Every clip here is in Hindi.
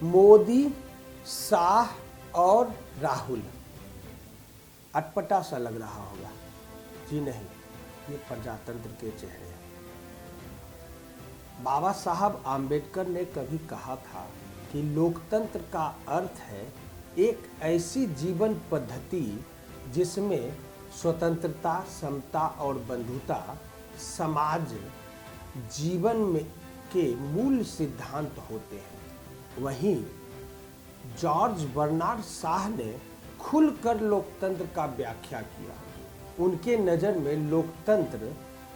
मोदी, शाह और राहुल। अटपटा सा लग रहा होगा। जी नहीं, ये प्रजातंत्र के चेहरे हैं। बाबा साहब आम्बेडकर ने कभी कहा था कि लोकतंत्र का अर्थ है एक ऐसी जीवन पद्धति जिसमें स्वतंत्रता, समता और बंधुता समाज जीवन में के मूल सिद्धांत होते हैं। वहीं जॉर्ज बर्नार्ड शाह ने खुलकर लोकतंत्र का व्याख्या किया। उनके नज़र में लोकतंत्र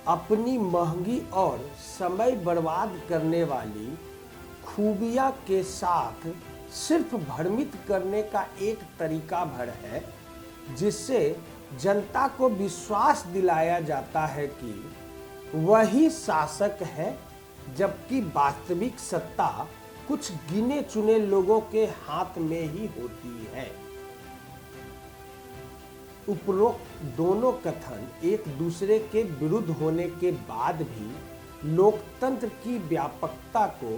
अपनी महंगी और समय बर्बाद करने वाली खूबियां के साथ सिर्फ भ्रमित करने का एक तरीका भर है, जिससे जनता को विश्वास दिलाया जाता है कि वही शासक है, जबकि वास्तविक सत्ता कुछ गिने चुने लोगों के हाथ में ही होती है। उपरोक्त दोनों कथन एक दूसरे के विरुद्ध होने के बाद भी लोकतंत्र की व्यापकता को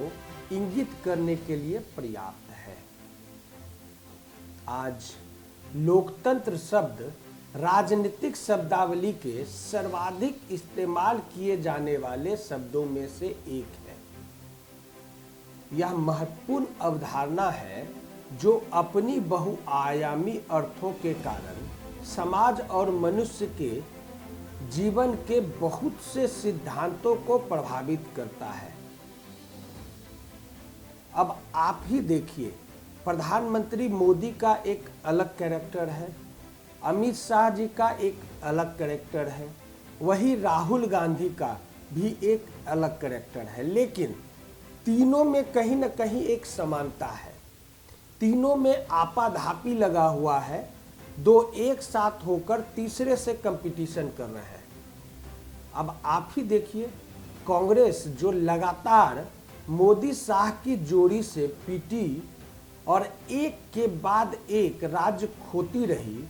इंगित करने के लिए पर्याप्त है। आज लोकतंत्र शब्द राजनीतिक शब्दावली के सर्वाधिक इस्तेमाल किए जाने वाले शब्दों में से एक है। यह महत्वपूर्ण अवधारणा है जो अपनी बहुआयामी अर्थों के कारण समाज और मनुष्य के जीवन के बहुत से सिद्धांतों को प्रभावित करता है। अब आप ही देखिए, प्रधानमंत्री मोदी का एक अलग कैरेक्टर है, अमित शाह जी का एक अलग कैरेक्टर है, वही राहुल गांधी का भी एक अलग कैरेक्टर है, लेकिन तीनों में कहीं न कहीं एक समानता है। तीनों में आपाधापी लगा हुआ है। दो एक साथ होकर तीसरे से कंपटीशन कर रहे हैं। अब आप ही देखिए, कांग्रेस जो लगातार मोदी शाह की जोड़ी से पीटी और एक के बाद एक राज्य खोती रही,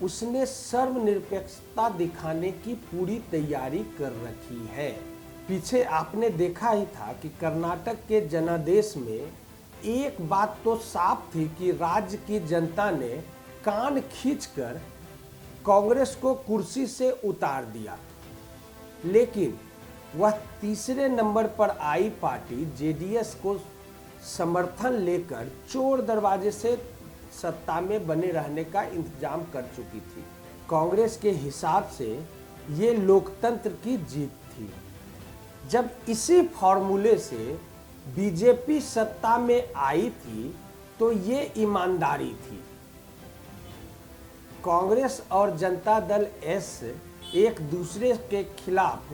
उसने सर्वनिरपेक्षता दिखाने की पूरी तैयारी कर रखी है। पीछे आपने देखा ही था कि कर्नाटक के जनादेश में एक बात तो साफ थी कि राज्य की जनता ने कान खींचकर कांग्रेस को कुर्सी से उतार दिया, लेकिन वह तीसरे नंबर पर आई पार्टी जेडीएस को समर्थन लेकर चोर दरवाजे से सत्ता में बने रहने का इंतजाम कर चुकी थी। कांग्रेस के हिसाब से ये लोकतंत्र की जीत थी। जब इसी फॉर्मूले से बीजेपी सत्ता में आई थी तो ये ईमानदारी थी। कांग्रेस और जनता दल एस एक दूसरे के खिलाफ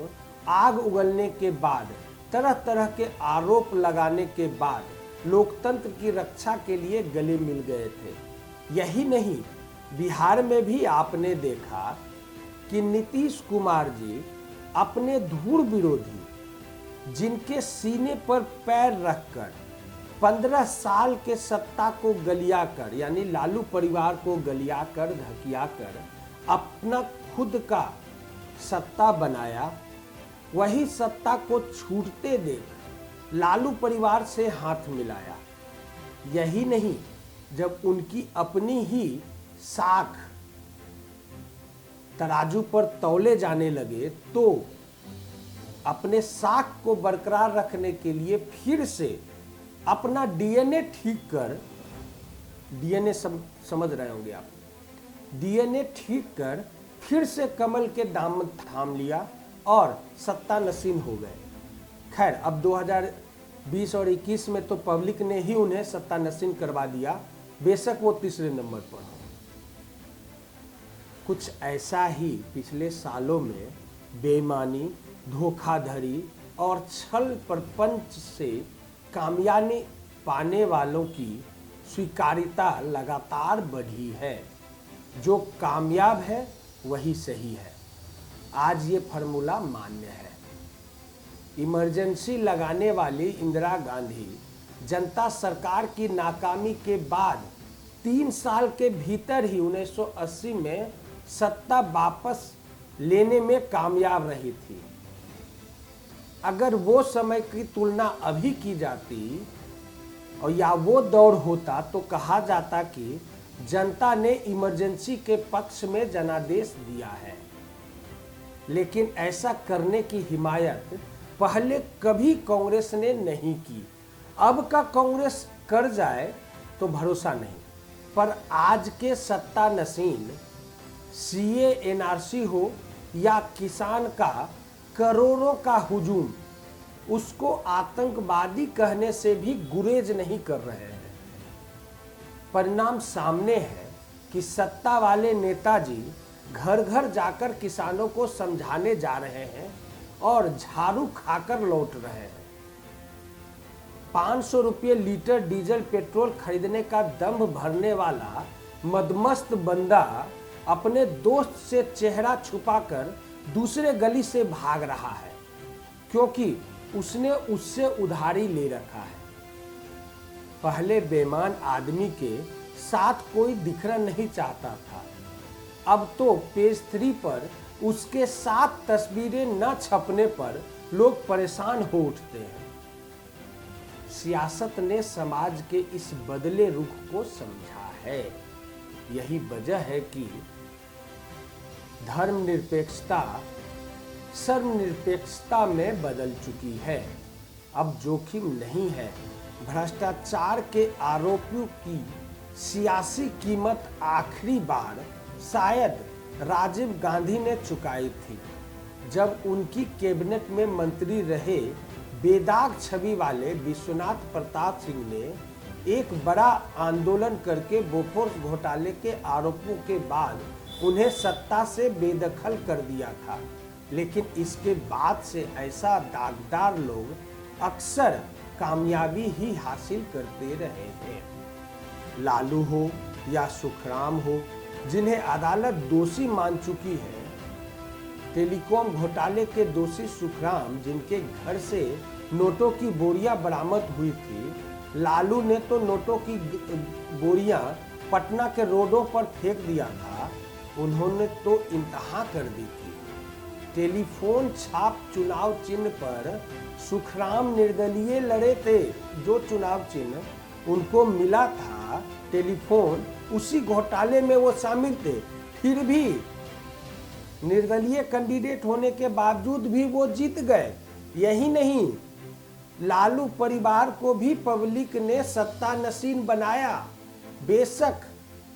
आग उगलने के बाद, तरह तरह के आरोप लगाने के बाद लोकतंत्र की रक्षा के लिए गले मिल गए थे। यही नहीं, बिहार में भी आपने देखा कि नीतीश कुमार जी अपने धूड़ विरोधी, जिनके सीने पर पैर रखकर 15 साल के सत्ता को गलियाकर, यानी लालू परिवार को गलियाकर धकियाकर अपना खुद का सत्ता बनाया, वही सत्ता को छूटते देख लालू परिवार से हाथ मिलाया। यही नहीं, जब उनकी अपनी ही साख तराजू पर तौले जाने लगे तो अपने साख को बरकरार रखने के लिए फिर से अपना डीएनए ठीक कर, डीएनए समझ रहे होंगे आप, डीएनए ठीक कर फिर से कमल के दामन थाम लिया और सत्ता नसीन हो गए। खैर, अब 2020 और 21 में तो पब्लिक ने ही उन्हें सत्ता नसीन करवा दिया, बेशक वो तीसरे नंबर पर हो। कुछ ऐसा ही पिछले सालों में बेईमानी, धोखाधड़ी और छल प्रपंच से कामयाबी पाने वालों की स्वीकार्यता लगातार बढ़ी है। जो कामयाब है वही सही है। आज ये फार्मूला मान्य है। इमरजेंसी लगाने वाली इंदिरा गांधी जनता सरकार की नाकामी के बाद 3 साल के भीतर ही 1980 में सत्ता वापस लेने में कामयाब रही थी। अगर वो समय की तुलना अभी की जाती और या वो दौर होता तो कहा जाता कि जनता ने इमरजेंसी के पक्ष में जनादेश दिया है। लेकिन ऐसा करने की हिमायत पहले कभी कांग्रेस ने नहीं की। अब का कांग्रेस कर जाए तो भरोसा नहीं, पर आज के सत्ता नशीन सीए एनआरसी हो या किसान का करोड़ों का हुजूम, उसको आतंकवादी कहने से भी गुरेज नहीं कर रहे हैं। परिणाम सामने है कि सत्ता वाले नेताजी घर घर जाकर किसानों को समझाने जा रहे हैं और झाड़ू खाकर लौट रहे हैं। 500 रुपये लीटर डीजल पेट्रोल खरीदने का दम्भ भरने वाला मदमस्त बंदा अपने दोस्त से चेहरा छुपाकर दूसरे गली से भाग रहा है, क्योंकि उसने उससे उधारी ले रखा है। पहले बेईमान आदमी के साथ कोई दिखना नहीं चाहता था, अब तो पेज 3 पर उसके साथ तस्वीरें न छपने पर लोग परेशान हो उठते हैं। सियासत ने समाज के इस बदले रुख को समझा है। यही वजह है कि धर्मनिरपेक्षता सर्वनिरपेक्षता में बदल चुकी है। अब जोखिम नहीं है। भ्रष्टाचार के आरोपियों की सियासी कीमत आखिरी बार शायद राजीव गांधी ने चुकाई थी, जब उनकी कैबिनेट में मंत्री रहे बेदाग छवि वाले विश्वनाथ प्रताप सिंह ने एक बड़ा आंदोलन करके बोफोर्स घोटाले के आरोपों के बाद उन्हें सत्ता से बेदखल कर दिया था। लेकिन इसके बाद से ऐसा दागदार लोग अक्सर कामयाबी ही हासिल करते रहे हैं। लालू हो या सुखराम हो, जिन्हें अदालत दोषी मान चुकी है। टेलीकॉम घोटाले के दोषी सुखराम, जिनके घर से नोटों की बोरियां बरामद हुई थी, लालू ने तो नोटों की बोरियां पटना के रोडों पर फेंक दिया था। उन्होंने तो इंतहा कर दी थी। टेलीफोन छाप चुनाव चिन्ह पर सुखराम निर्दलीय लड़े थे। जो चुनाव चिन्ह उनको मिला था टेलीफोन, उसी घोटाले में वो शामिल थे। फिर भी निर्दलीय कैंडिडेट होने के बावजूद भी वो जीत गए। यही नहीं, लालू परिवार को भी पब्लिक ने सत्ता नशीन बनाया। बेशक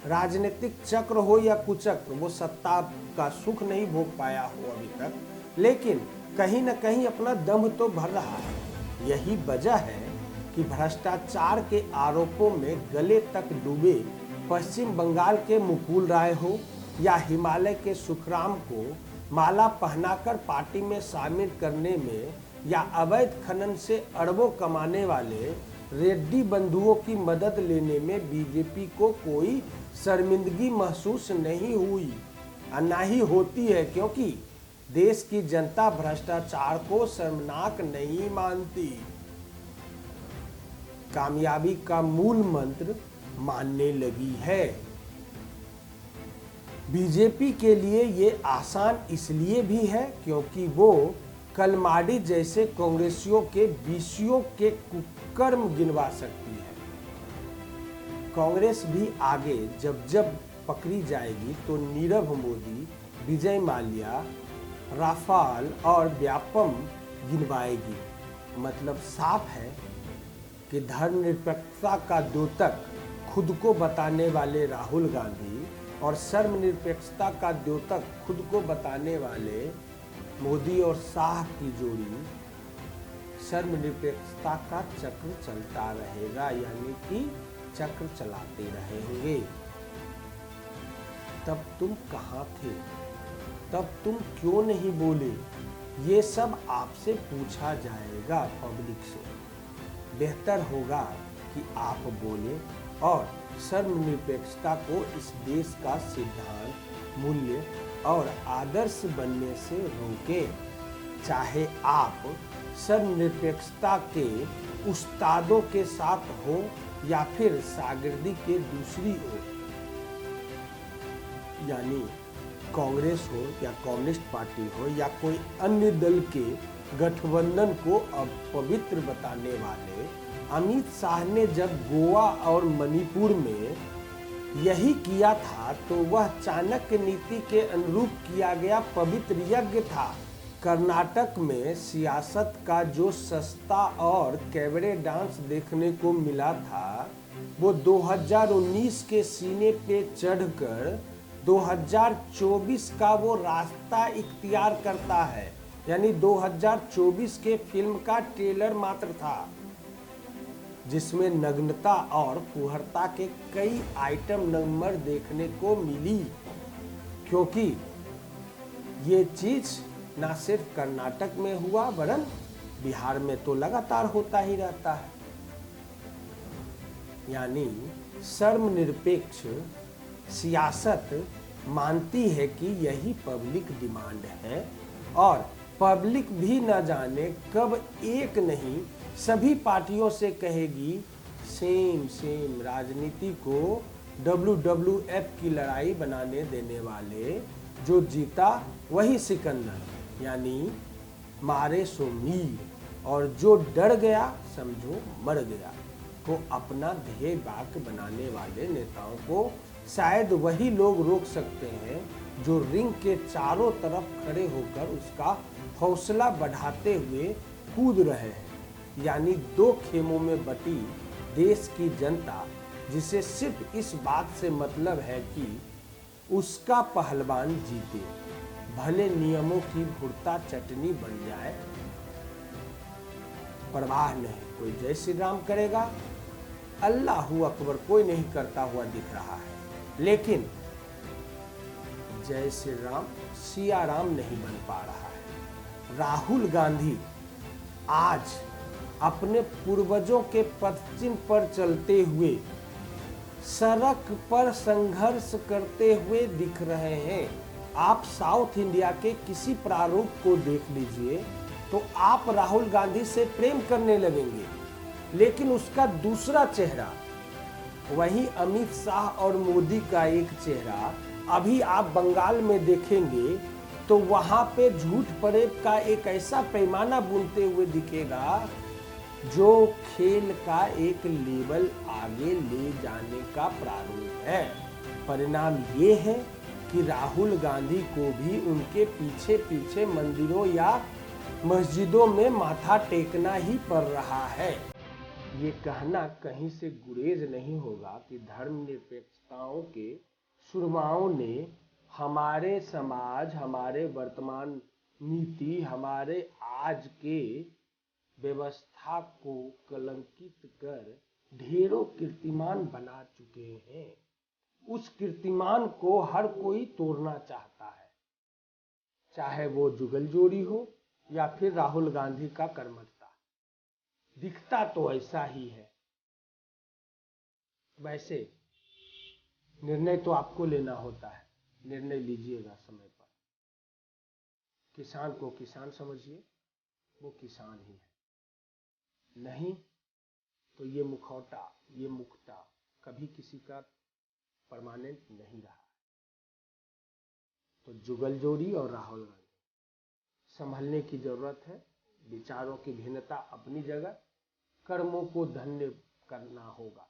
राजनीतिक चक्र हो या कुचक्र, वो सत्ता का सुख नहीं भोग पाया हो अभी तक, लेकिन कहीं न कहीं अपना दम तो भर रहा है। यही वजह है कि भ्रष्टाचार के आरोपों में गले तक डूबे पश्चिम बंगाल के मुकुल राय हो या हिमालय के सुखराम को माला पहनाकर पार्टी में शामिल करने में, या अवैध खनन से अरबों कमाने वाले रेड्डी बंधुओं की मदद लेने में बीजेपी को कोई शर्मिंदगी महसूस नहीं हुई, ना ही होती है, क्योंकि देश की जनता भ्रष्टाचार को शर्मनाक नहीं मानती। कामयाबी का मूल मंत्र मानने लगी है। बीजेपी के लिए ये आसान इसलिए भी है क्योंकि वो कलमाडी जैसे कांग्रेसियों के बीसियों के कुकर्म गिनवा सकती है। कांग्रेस भी आगे जब जब पकड़ी जाएगी तो नीरव मोदी, विजय माल्या, राफाल और व्यापम गिनवाएगी। मतलब साफ है कि धर्मनिरपेक्षता का द्योतक खुद को बताने वाले राहुल गांधी और सर्वनिरपेक्षता का द्योतक खुद को बताने वाले मोदी और शाह की जोड़ी सर्वनिरपेक्षता का चक्र चलता रहेगा, यानी कि चक्र चलाते रहेंगे। तब तुम कहाँ थे? तब तुम क्यों नहीं बोले? ये सब आपसे पूछा जाएगा पब्लिक से। बेहतर होगा कि आप बोले और सर्वनिरपेक्षता को इस देश का सिद्धांत, मूल्य और आदर्श बनने से रोकें। चाहे आप सर्वनिरपेक्षता के उस्तादों के साथ हो या फिर शागिर्दी के दूसरी ओर, यानी कांग्रेस हो या कम्युनिस्ट पार्टी हो या कोई अन्य दल के गठबंधन को अपवित्र बताने वाले अमित शाह ने जब गोवा और मणिपुर में यही किया था तो वह चाणक्य नीति के अनुरूप किया गया पवित्र यज्ञ था। कर्नाटक में सियासत का जो सस्ता और कैबरे डांस देखने को मिला था वो 2019 के सीने पे चढ़कर 2024 का वो रास्ता इख्तियार करता है। यानी 2024 के फिल्म का ट्रेलर मात्र था जिसमें नग्नता और फुहरता के कई आइटम नंबर देखने को मिली, क्योंकि ये चीज ना सिर्फ कर्नाटक में हुआ वरन बिहार में तो लगातार होता ही रहता है। यानी धर्मनिरपेक्ष सियासत मानती है कि यही पब्लिक डिमांड है और पब्लिक भी न जाने कब एक नहीं सभी पार्टियों से कहेगी सेम सेम। राजनीति को WWF की लड़ाई बनाने देने वाले जो जीता वही सिकंदर, यानी मारे सो मीर, और जो डर गया समझो मर गया। को अपना ध्येय वाक्य बनाने वाले नेताओं को शायद वही लोग रोक सकते हैं जो रिंग के चारों तरफ खड़े होकर उसका हौसला बढ़ाते हुए कूद रहे हैं। यानी दो खेमों में बटी देश की जनता, जिसे सिर्फ इस बात से मतलब है कि उसका पहलवान जीते, भले नियमों की भुरता चटनी बन जाए, परवाह नहीं। कोई जय श्री राम करेगा, अल्लाहू अकबर कोई नहीं करता हुआ दिख रहा है, लेकिन जय श्री राम सिया राम नहीं बन पा रहा है। राहुल गांधी आज अपने पूर्वजों के पदचिन्ह पर चलते हुए सड़क पर संघर्ष करते हुए दिख रहे हैं। आप साउथ इंडिया के किसी प्रारूप को देख लीजिए तो आप राहुल गांधी से प्रेम करने लगेंगे, लेकिन उसका दूसरा चेहरा वही अमित शाह और मोदी का एक चेहरा अभी आप बंगाल में देखेंगे तो वहां पे झूठ फरेब का एक ऐसा पैमाना बुनते हुए दिखेगा जो खेल का एक लेवल आगे ले जाने का प्रारूप है। परिणाम ये है कि राहुल गांधी को भी उनके पीछे पीछे मंदिरों या मस्जिदों में माथा टेकना ही पड़ रहा है। ये कहना कहीं से गुरेज नहीं होगा कि धर्मनिरपेक्षताओं के सुरमाओं ने हमारे समाज, हमारे वर्तमान नीति, हमारे आज के व्यवस्था को कलंकित कर ढेरों कीर्तिमान बना चुके हैं। उस कीर्तिमान को हर कोई तोड़ना चाहता है, चाहे वो जुगलजोड़ी हो या फिर राहुल गांधी का कर्मठता। दिखता तो ऐसा ही है। वैसे निर्णय तो आपको लेना होता है, निर्णय लीजिएगा समय पर। किसान को किसान समझिए, वो किसान ही है। नहीं तो ये मुखौटा, ये मुक्ता कभी किसी का परमानेंट नहीं रहा। तो जुगलजोड़ी और राहुल गांधी संभलने की जरूरत है। विचारों की भिन्नता अपनी जगह, कर्मों को धन्य करना होगा।